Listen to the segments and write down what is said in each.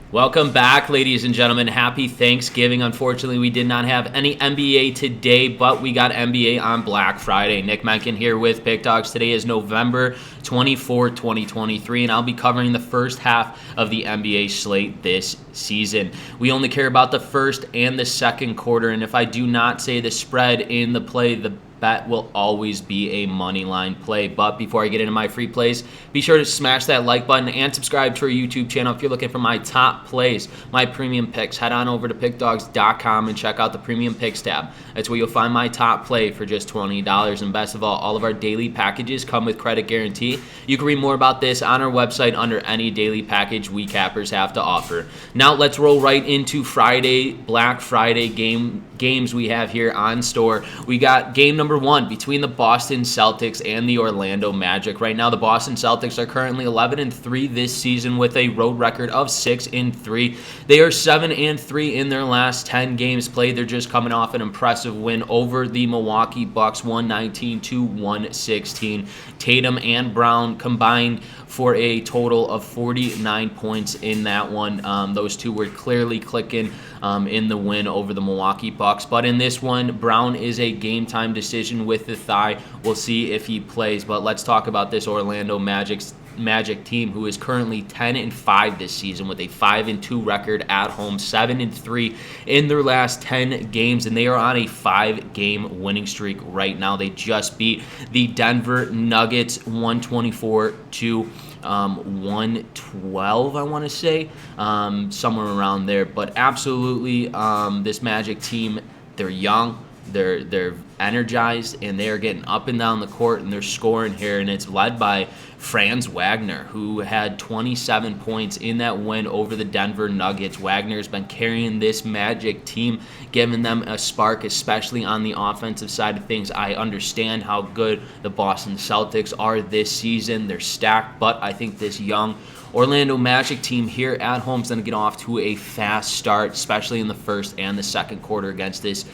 Welcome back, ladies and gentlemen. Happy Thanksgiving. Unfortunately, we did not have any NBA today, but we got NBA on Black Friday. Nick Menken here with Pickdawgz. Today is November 24, 2023, and I'll be covering the first half of the NBA slate this season. We only care about the first and the second quarter, and if I do not say the spread in the play, the bet will always be a money line play. But before I get into my free plays, be sure to smash that like button and subscribe to our YouTube channel. If you're looking for my top plays, my premium picks, head on over to pickdawgz.com and check out the premium picks tab. That's where you'll find my top play for just $20. And best of all of our daily packages come with credit guarantee. You can read more about this on our website under any daily package we cappers have to offer. Now let's roll right into Friday, Black Friday games we have here on store. We got game number one between the Boston Celtics and the Orlando Magic. Right now, the Boston Celtics are currently 11-3 this season with a road record of 6-3. They are 7-3 in their last 10 games played. They're just coming off an impressive win over the Milwaukee Bucks, 119-116. Tatum and Brown combined for a total of 49 points in that one. Those two were clearly clicking in the win over the Milwaukee Bucks. But in this one, Brown is a game-time decision with the thigh. We'll see if he plays. But let's talk about this Orlando Magic team, who is currently 10-5 this season with a 5-2 record at home, 7-3 in their last 10 games, and they are on a 5-game winning streak right now. They just beat the Denver Nuggets 124-112, I want to say, somewhere around there. But absolutely, this Magic team, they're young, they're energized, and they are getting up and down the court, and they're scoring here, and it's led by Franz Wagner, who had 27 points in that win over the Denver Nuggets. Wagner's been carrying this Magic team, giving them a spark, especially on the offensive side of things. I understand how good the Boston Celtics are this season. They're stacked, but I think this young Orlando Magic team here at home is going to get off to a fast start, especially in the first and the second quarter against this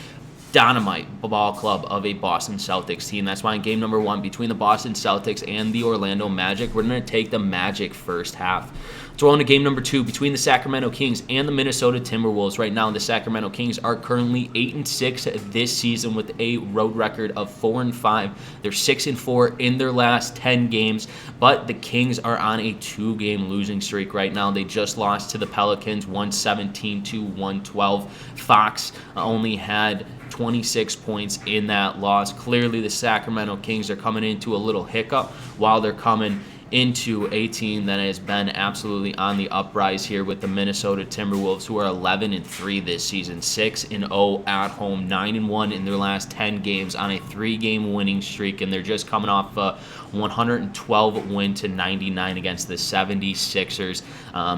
dynamite ball club of a Boston Celtics team. That's why in game number one between the Boston Celtics and the Orlando Magic, we're going to take the Magic first half. Let's roll into game number two between the Sacramento Kings and the Minnesota Timberwolves. Right now, the Sacramento Kings are currently 8-6 this season with a road record of 4-5. They're 6-4 in their last 10 games, but the Kings are on a 2-game losing streak right now. They just lost to the Pelicans 117-112. Fox only had 26 points in that loss. Clearly, the Sacramento Kings are coming into a little hiccup while they're coming into a team that has been absolutely on the uprise here with the Minnesota Timberwolves, who are 11-3 this season, 6-0 at home, 9-1 in their last 10 games on a 3-game winning streak, and they're just coming off a 112-99 against the 76ers.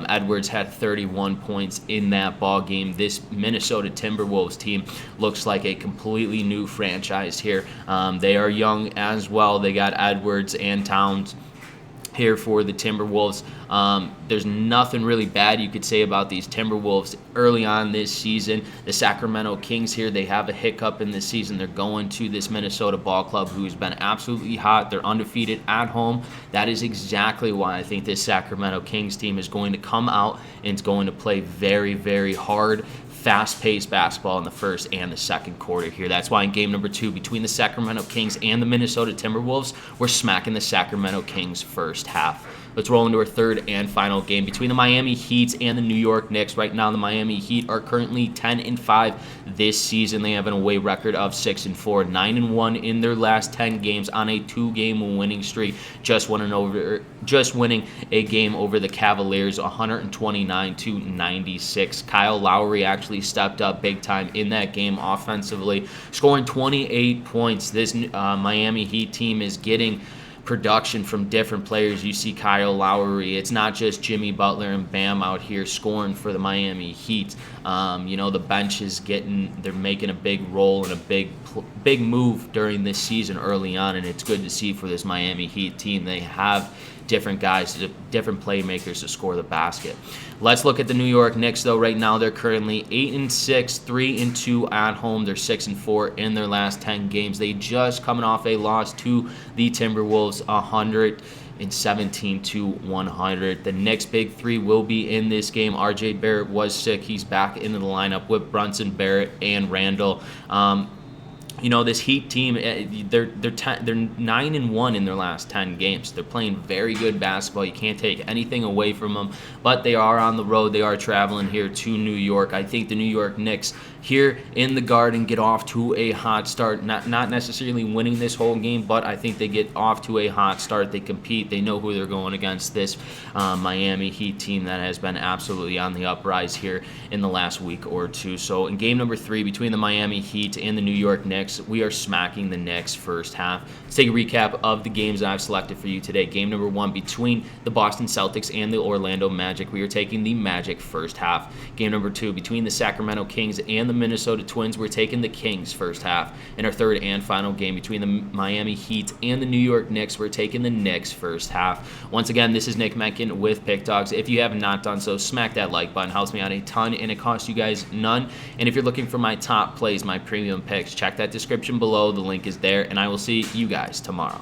Edwards had 31 points in that ball game. This Minnesota Timberwolves team looks like a completely new franchise here. They are young as well. They got Edwards and Towns here for the Timberwolves. There's nothing really bad you could say about these Timberwolves early on this season. The Sacramento Kings here, they have a hiccup in this season. They're going to this Minnesota ball club who's been absolutely hot. They're undefeated at home. That is exactly why I think this Sacramento Kings team is going to come out and it's going to play very, very hard, fast-paced basketball in the first and the second quarter here. That's why in game number two between the Sacramento Kings and the Minnesota Timberwolves, we're smacking the Sacramento Kings first half. Let's roll into our third and final game between the Miami Heat and the New York Knicks. Right now, the Miami Heat are currently 10-5 this season. They have an away record of 6-4, 9-1 in their last 10 games on a 2-game winning streak. Just winning a game over the Cavaliers, 129-96. Kyle Lowry actually stepped up big time in that game offensively, scoring 28 points. This Miami Heat team is getting production from different players. You see Kyle Lowry. It's not just Jimmy Butler and Bam out here scoring for the Miami Heat. The bench is they're making a big role and a big move during this season early on, and it's good to see for this Miami Heat team. They have different guys, different playmakers to score the basket. Let's look at the New York Knicks, though. Right now, they're currently 8-6, 3-2 at home. They're 6-4 in their last 10 games. They just coming off a loss to the Timberwolves, in 17-100. The next big three will be in this game. RJ Barrett was sick. He's back into the lineup with Brunson, Barrett, and Randall. This Heat team, they're 9-1 in their last 10 games. They're playing very good basketball. You can't take anything away from them. But they are on the road. They are traveling here to New York. I think the New York Knicks here in the Garden get off to a hot start. Not necessarily winning this whole game, but I think they get off to a hot start. They compete. They know who they're going against. This Miami Heat team that has been absolutely on the uprise here in the last week or two. So in game number 3 between the Miami Heat and the New York Knicks, we are smacking the Knicks first half. Let's take a recap of the games that I've selected for you today. Game number 1 between the Boston Celtics and the Orlando Magic. We are taking the Magic first half. Game number 2 between the Sacramento Kings and the Minnesota Twins. We're taking the Kings first half. In our third and final game between the Miami Heat and the New York Knicks, we're taking the Knicks first half. Once again, this is Nick Menken with Pickdawgz. If you have not done so, smack that like button. Helps me out a ton, and it costs you guys none. And if you're looking for my top plays, my premium picks, check that description below. The link is there, and I will see you guys tomorrow.